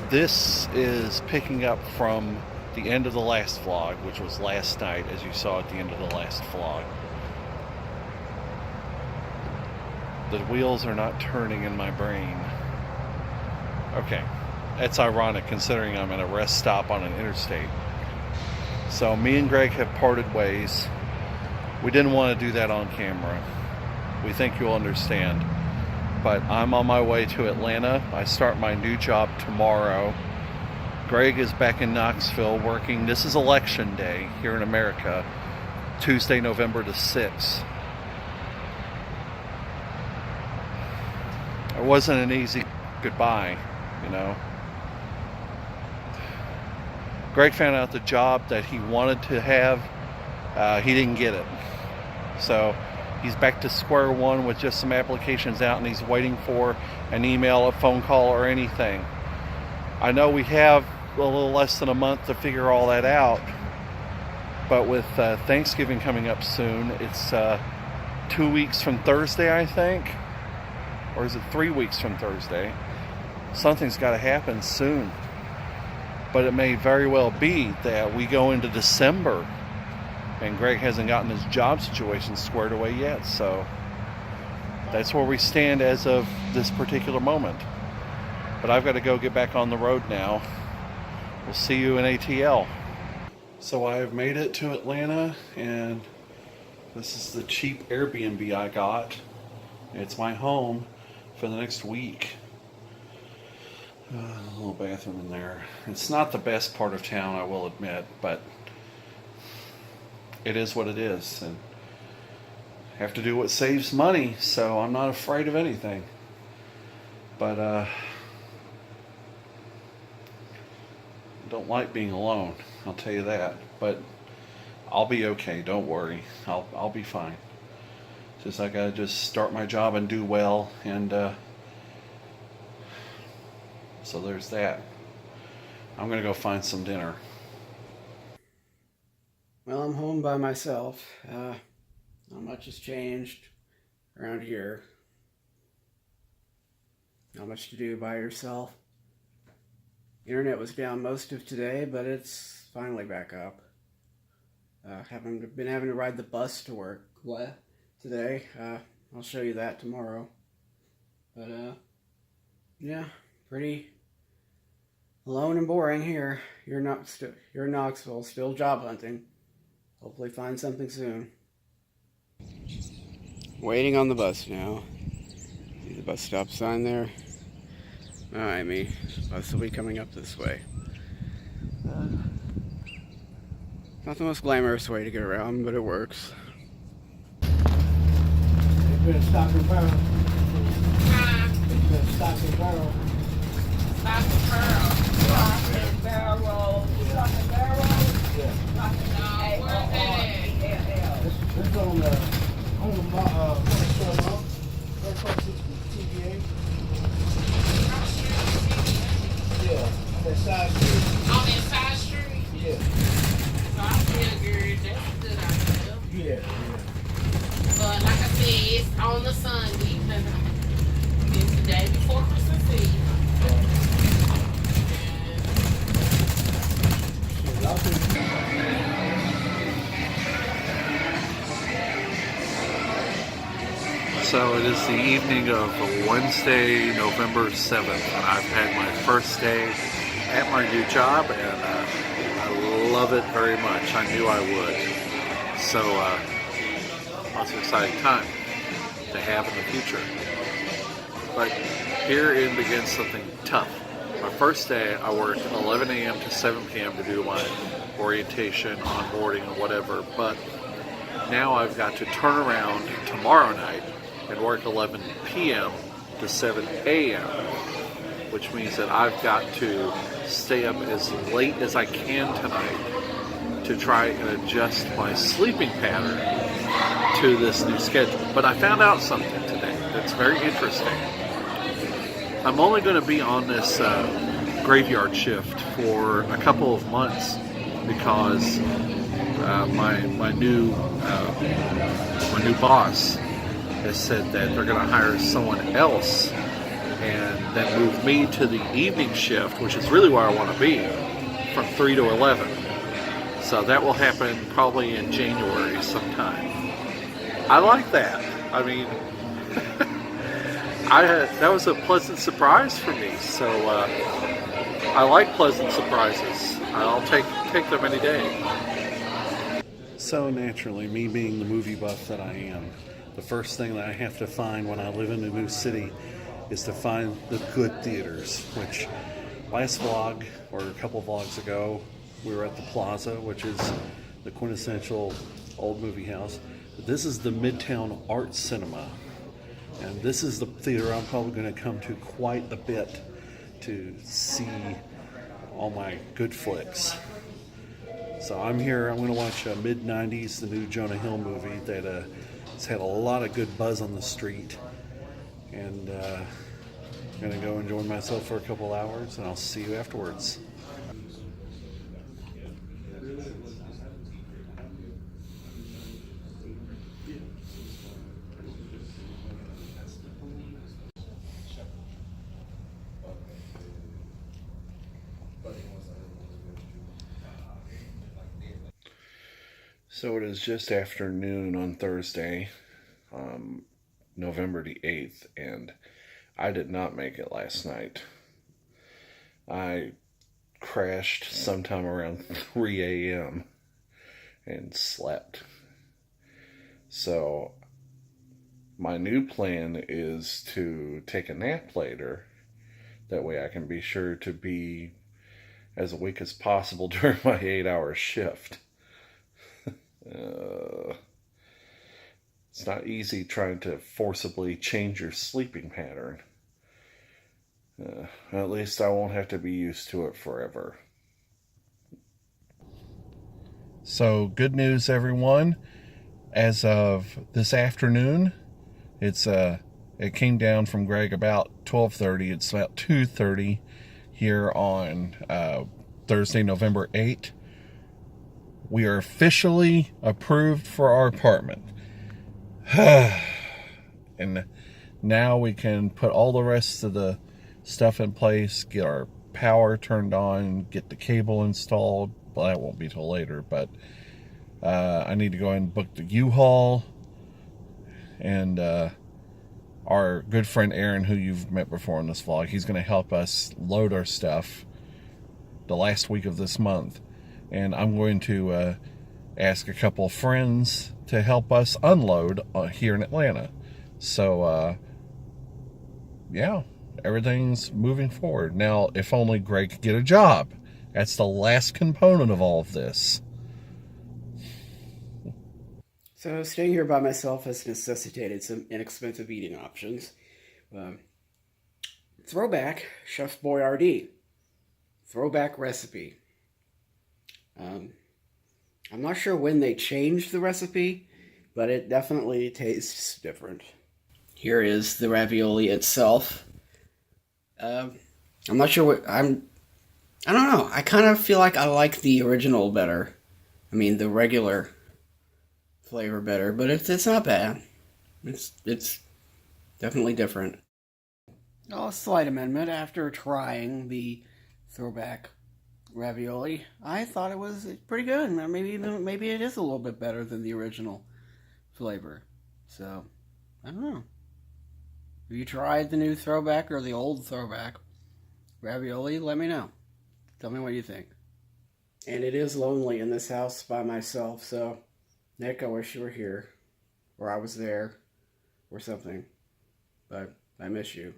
This is picking up from the end of the last vlog, which was last night, as you saw at the end of the last vlog. The wheels are not turning in my brain. Okay, that's ironic considering I'm at a rest stop on an interstate. So me and Greg have parted ways. We didn't want to do that on camera. We think you'll understand. But I'm on my way to Atlanta. I start my new job tomorrow. Greg is back in Knoxville working. This is election day here in America, Tuesday, November the 6th. It wasn't an easy goodbye, you know. Greg found out the job that he wanted to have, he didn't get it. So he's back to square one with just some applications out, and he's waiting for an email, a phone call, or anything. I know we have a little less than a month to figure all that out, but with Thanksgiving coming up soon, it's 2 weeks from Thursday, I think, or is it 3 weeks from Thursday? Something's got to happen soon, but it may very well be that we go into December and Greg hasn't gotten his job situation squared away yet. So that's where we stand as of this particular moment. But I've got to go get back on the road now. We'll see you in ATL. So I've made it to Atlanta, and this is the cheap Airbnb I got. It's my home for the next week. A little bathroom in there. It's not the best part of town, I will admit, but it is what it is, and I have to do what saves money, so I'm not afraid of anything. But I don't like being alone, I'll tell you that. But I'll be okay, don't worry. I'll be fine. Just I gotta just start my job and do well, and so there's that. I'm gonna go find some dinner. Well, I'm home by myself. Not much has changed around here. Not much to do by yourself. Internet was down most of today, but it's finally back up. Haven't been having to ride the bus to work today. I'll show you that tomorrow. But yeah, pretty alone and boring here. You're in Knoxville, still job hunting. Hopefully find something soon. Waiting on the bus now. See the bus stop sign there? Alright, me. Bus will be coming up this way. Not the most glamorous way to get around, but it works. It's been a stock and barrel. It's been a stock and barrel. Stock and barrel. Stock and barrel. Stock and barrel. Yeah. Stock and barrel. This is on the TVA. Yeah, on that side street. On that side street? Yeah. So I figured that's a good idea. Yeah. But like I said, it's on the Sunday. It's the day before Christmas Eve. So it is the evening of Wednesday, November 7th, and I've had my first day at my new job, and I love it very much. I knew I would. So lots of exciting time to have in the future. But herein begins something tough. My first day, I worked 11 a.m. to 7 p.m. to do my orientation, onboarding, or whatever, but now I've got to turn around tomorrow night and work 11 p.m. to 7 a.m., which means that I've got to stay up as late as I can tonight to try and adjust my sleeping pattern to this new schedule. But I found out something today that's very interesting. I'm only going to be on this graveyard shift for a couple of months because my new boss has said that they're going to hire someone else and then move me to the evening shift, which is really where I want to be, from 3 to 11. So that will happen probably in January sometime. I like that. I mean, that was a pleasant surprise for me. So I like pleasant surprises. I'll take them any day. So naturally, me being the movie buff that I am, the first thing that I have to find when I live in a new city is to find the good theaters, which last vlog, or a couple vlogs ago, we were at the Plaza, which is the quintessential old movie house. This is the Midtown Art Cinema, and this is the theater I'm probably going to come to quite a bit to see all my good flicks. So I'm here, I'm going to watch mid-90s, the new Jonah Hill movie that has had a lot of good buzz on the street, and I'm going to go enjoy myself for a couple hours, and I'll see you afterwards. So it is just after noon on Thursday, November the 8th, and I did not make it last night. I crashed sometime around 3 a.m. and slept. So my new plan is to take a nap later. That way I can be sure to be as awake as possible during my 8-hour shift. It's not easy trying to forcibly change your sleeping pattern. At least I won't have to be used to it forever. So, good news, everyone. As of this afternoon, it came down from Greg about 12:30. It's about 2:30 here on Thursday, November 8th. We are officially approved for our apartment. And now we can put all the rest of the stuff in place, get our power turned on, get the cable installed. Well, that won't be till later, but I need to go ahead and book the U-Haul. And our good friend Aaron, who you've met before in this vlog, he's going to help us load our stuff the last week of this month. And I'm going to ask a couple of friends to help us unload here in Atlanta. So, yeah, everything's moving forward. Now, if only Greg could get a job. That's the last component of all of this. So staying here by myself has necessitated some inexpensive eating options. Throwback Chef Boyardee. Throwback recipe. I'm not sure when they changed the recipe, but it definitely tastes different. Here is the ravioli itself. I'm not sure what I don't know. I kind of feel like I like the original better. I mean, the regular flavor better, but it's not bad. It's definitely different. A slight amendment. After trying the throwback ravioli, I thought it was pretty good. Maybe it is a little bit better than the original flavor. So, I don't know. Have you tried the new throwback or the old throwback ravioli? Let me know. Tell me what you think. And it is lonely in this house by myself, so Nick, I wish you were here, or I was there, or something. But I miss you.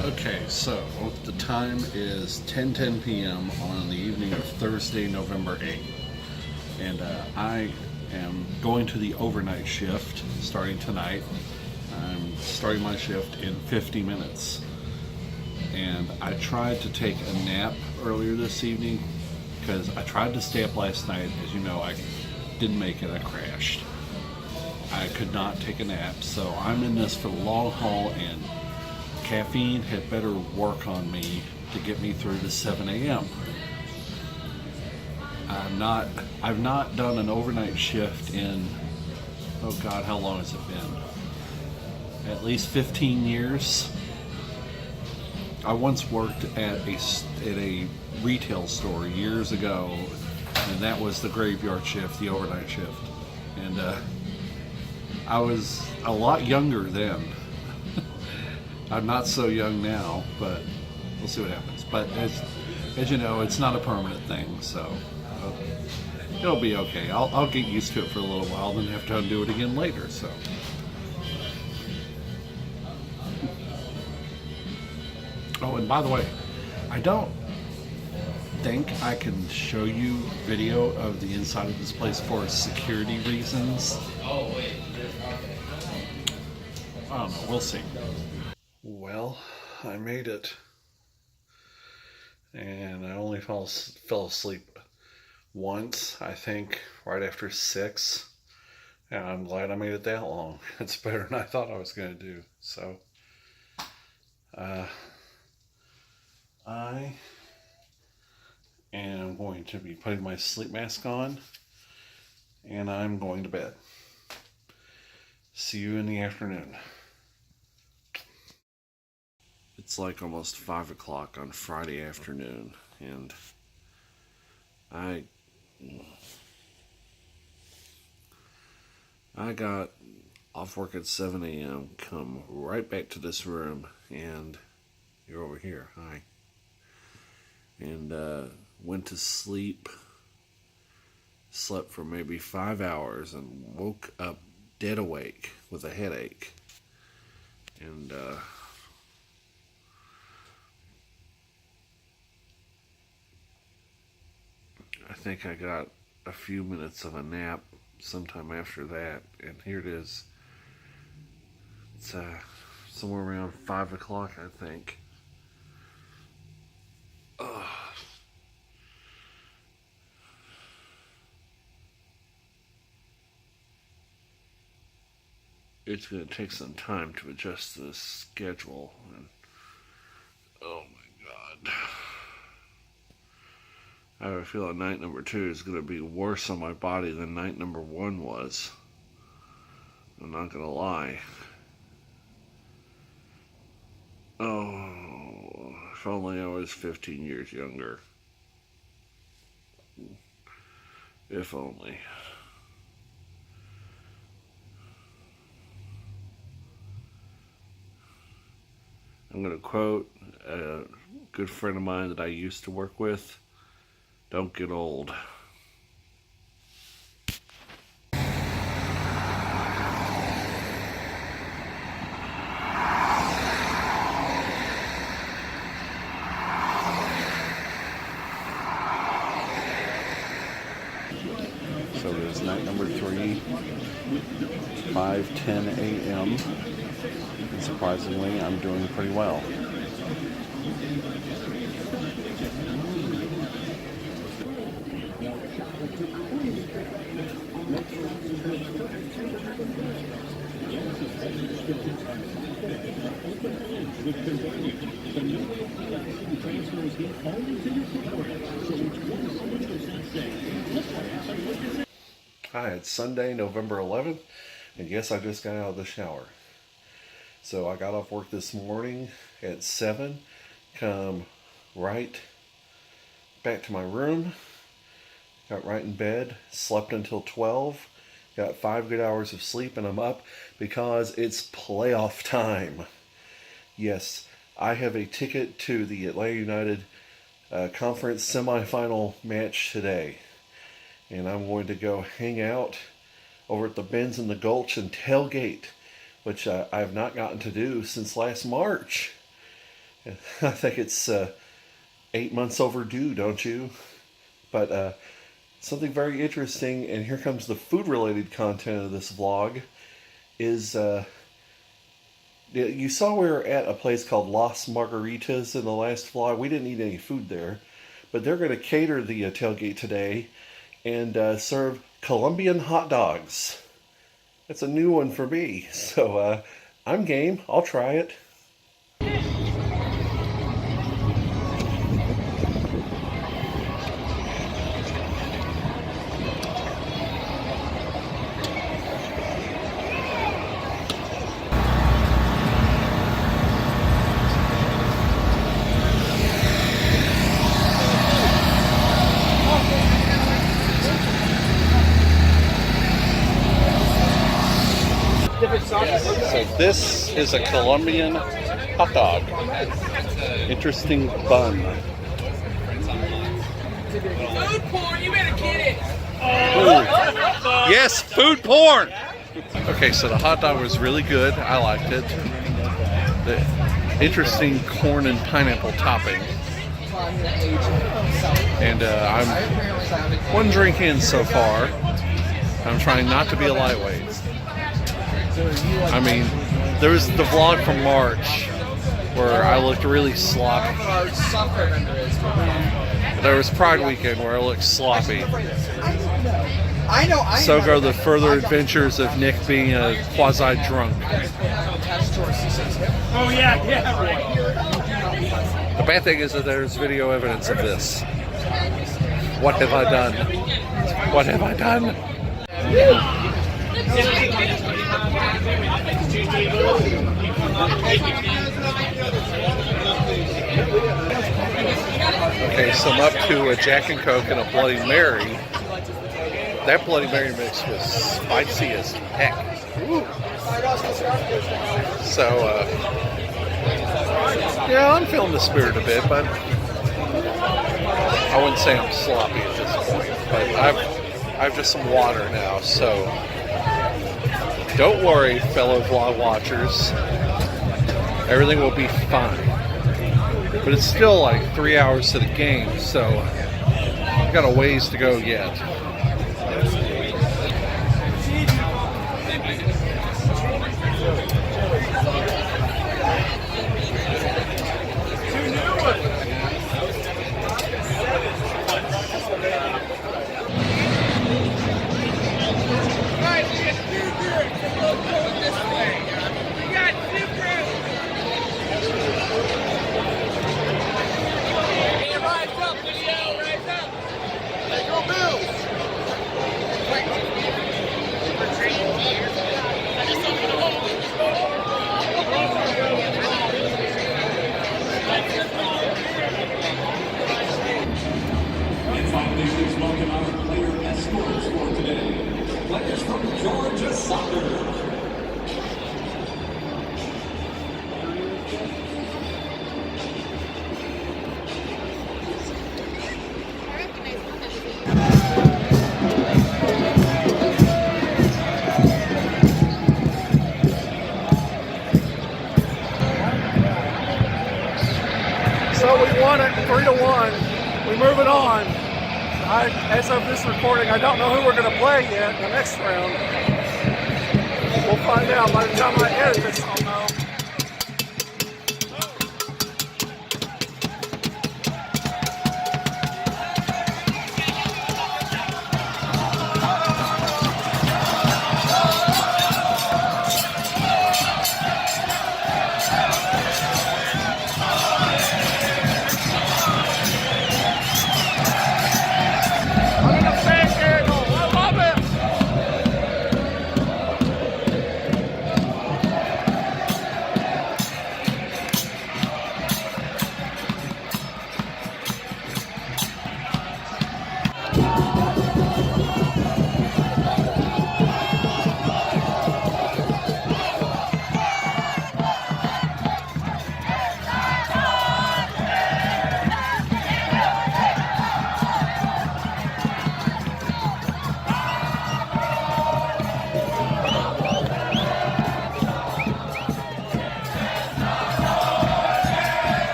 Okay, so the time is 10:10 p.m. on the evening of Thursday, November 8th. And I am going to the overnight shift starting tonight. I'm starting my shift in 50 minutes. And I tried to take a nap earlier this evening because I tried to stay up last night. As you know, I didn't make it. I crashed. I could not take a nap, so I'm in this for the long haul, and caffeine had better work on me to get me through to 7 a.m. I've not done an overnight shift in oh God, how long has it been? At least 15 years. I once worked at a retail store years ago, and that was the graveyard shift, the overnight shift. And I was a lot younger then. I'm not so young now, but we'll see what happens. But as you know, it's not a permanent thing, so it'll be okay. I'll get used to it for a little while, then have to undo it again later. So. Oh, and by the way, I don't think I can show you video of the inside of this place for security reasons. Oh, wait. I don't know. We'll see. Well, I made it. And I only fell asleep once, I think, right after 6. And I'm glad I made it that long. It's better than I thought I was going to do. So, I am going to be putting my sleep mask on, and I'm going to bed. See you in the afternoon. It's like almost 5 o'clock on Friday afternoon, and I got off work at 7 a.m., come right back to this room, and you're over here. Hi. And went to sleep, slept for maybe 5 hours, and woke up dead awake with a headache. And I think I got a few minutes of a nap sometime after that, and here it is. It's somewhere around 5 o'clock, I think. It's going to take some time to adjust this schedule. And, oh my God. I have a feeling night number 2 is going to be worse on my body than night number 1 was. I'm not going to lie. Oh, if only I was 15 years younger. If only. I'm going to quote a good friend of mine that I used to work with. Don't get old. So it is night number 3, 5:10 a.m. And surprisingly, I'm doing pretty well. Hi, it's Sunday, November 11th, and yes, I just got out of the shower. So I got off work this morning at 7, come right back to my room, got right in bed, slept until 12, got 5 good hours of sleep, and I'm up because it's playoff time. Yes, I have a ticket to the Atlanta United conference semifinal match today. And I'm going to go hang out over at the Benz in the Gulch and tailgate, which I have not gotten to do since last March. I think it's 8 months overdue, don't you? But something very interesting, and here comes the food-related content of this vlog, is you saw we were at a place called Las Margaritas in the last vlog. We didn't eat any food there, but they're going to cater the tailgate today and serve Colombian hot dogs. That's a new one for me, so I'm game. I'll try it. So this is a Colombian hot dog. Interesting bun. Food porn, you better get it. Yes, food porn. Okay, so the hot dog was really good. I liked it. The interesting corn and pineapple topping. And I'm one drink in so far. I'm trying not to be a lightweight. I mean, there was the vlog from March where I looked really sloppy. There was Pride Weekend where I looked sloppy. So go the further adventures of Nick being a quasi-drunk. Oh yeah. The bad thing is that there's video evidence of this. What have I done? What have I done? Okay, so I'm up to a Jack and Coke and a Bloody Mary. That Bloody Mary mix was spicy as heck. So, yeah, I'm feeling the spirit a bit, but I wouldn't say I'm sloppy at this point. But I've just some water now, so don't worry, fellow vlog watchers. Everything will be fine. But it's still like 3 hours to the game, so I've got a ways to go yet. So we won it 3-1. We're moving on. As of this recording, I don't know who we're going to play yet in the next round. We'll find out by the time I edit this. I'll know.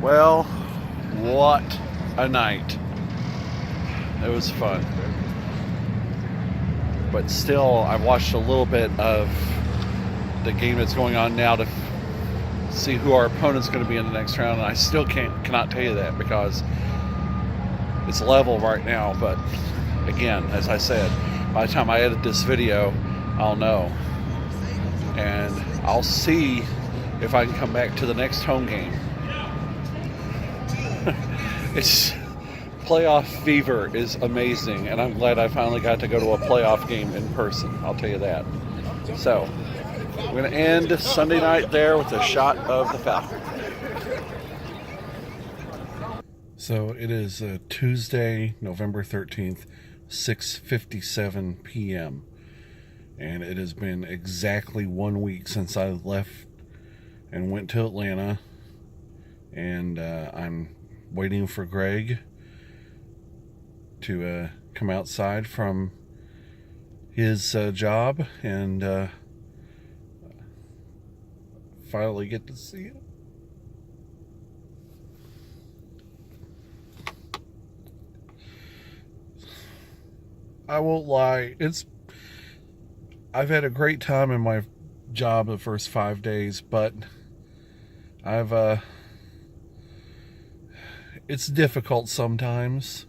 Well, what a night. It was fun. But still, I've watched a little bit of the game that's going on now to see who our opponent's going to be in the next round, and I still cannot tell you that because it's level right now. But again, as I said, by the time I edit this video, I'll know. And I'll see if I can come back to the next home game. It's playoff fever is amazing, and I'm glad I finally got to go to a playoff game in person. I'll tell you that. So we're going to end Sunday night there with a shot of the Falcon. So it is Tuesday, November 13th, 6:57 p.m. And it has been exactly 1 week since I left and went to Atlanta. And I'm waiting for Greg to come outside from his job and finally get to see him. I won't lie, I've had a great time in my job the first 5 days, but it's difficult sometimes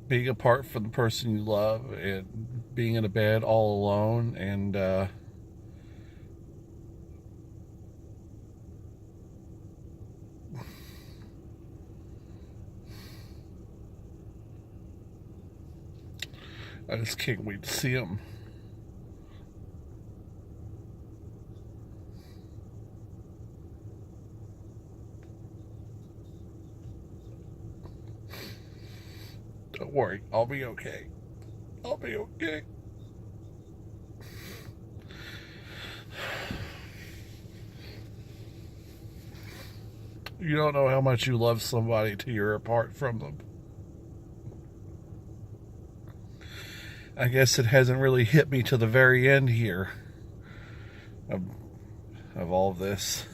being apart from the person you love and being in a bed all alone, and I just can't wait to see him. Don't worry, I'll be okay. I'll be okay. You don't know how much you love somebody till you're apart from them. I guess it hasn't really hit me to the very end here of all of this.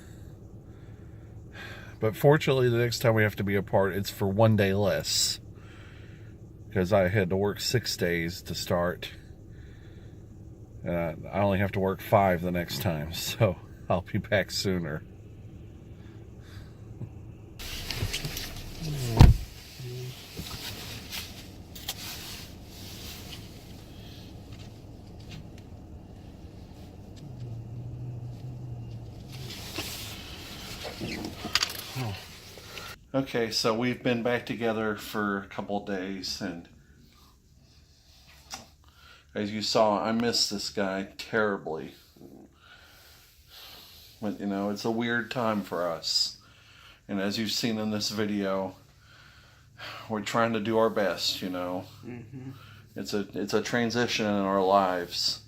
But fortunately, the next time we have to be apart, it's for 1 day less. Because I had to work 6 days to start. And I only have to work 5 the next time. So I'll be back sooner. Okay, so we've been back together for a couple of days, and as you saw, I miss this guy terribly. But, you know, it's a weird time for us. And as you've seen in this video, we're trying to do our best, you know. Mm-hmm. It's a transition in our lives,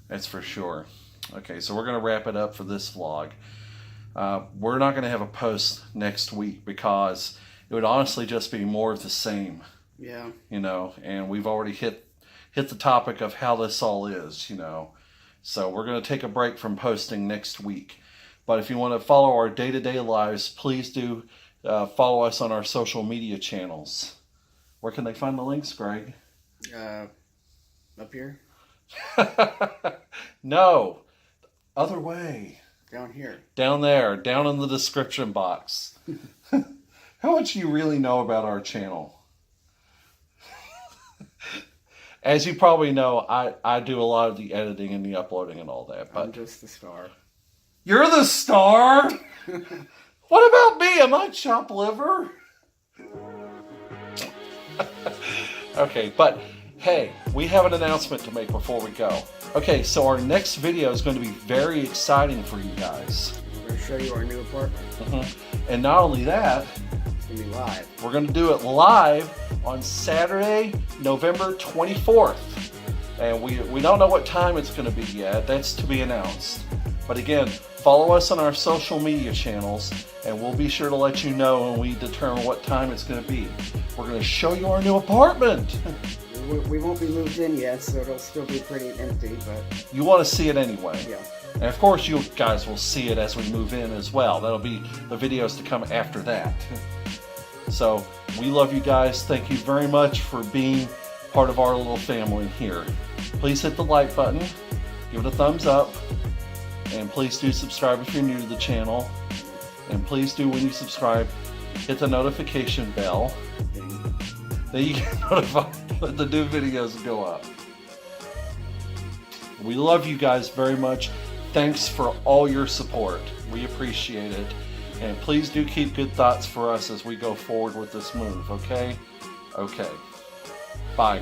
that's for sure. Okay, so we're going to wrap it up for this vlog. We're not going to have a post next week because it would honestly just be more of the same. Yeah. You know, and we've already hit the topic of how this all is, you know. So we're going to take a break from posting next week. But if you want to follow our day-to-day lives, please do follow us on our social media channels. Where can they find the links, Greg? Up here? No. Other way. Down here. Down there. Down in the description box. How much do you really know about our channel? As you probably know, I do a lot of the editing and the uploading and all that. But I'm just the star. You're the star? What about me? Am I chopped liver? Okay, but hey, we have an announcement to make before we go. Okay, so our next video is going to be very exciting for you guys. We're going to show you our new apartment. Mm-hmm. And not only that, it's going to be live. we're going to do it live on Saturday, November 24th. And we don't know what time it's going to be yet. That's to be announced. But again, follow us on our social media channels, and we'll be sure to let you know when we determine what time it's going to be. We're going to show you our new apartment. We won't be moved in yet, so it'll still be pretty empty, but... You want to see it anyway. Yeah. And of course you guys will see it as we move in as well. That'll be the videos to come after that. So, we love you guys. Thank you very much for being part of our little family here. Please hit the like button, give it a thumbs up, and please do subscribe if you're new to the channel. And please do, when you subscribe, hit the notification bell. Then you get notified when the new videos go up. We love you guys very much. Thanks for all your support. We appreciate it. And please do keep good thoughts for us as we go forward with this move, okay? Okay. Bye.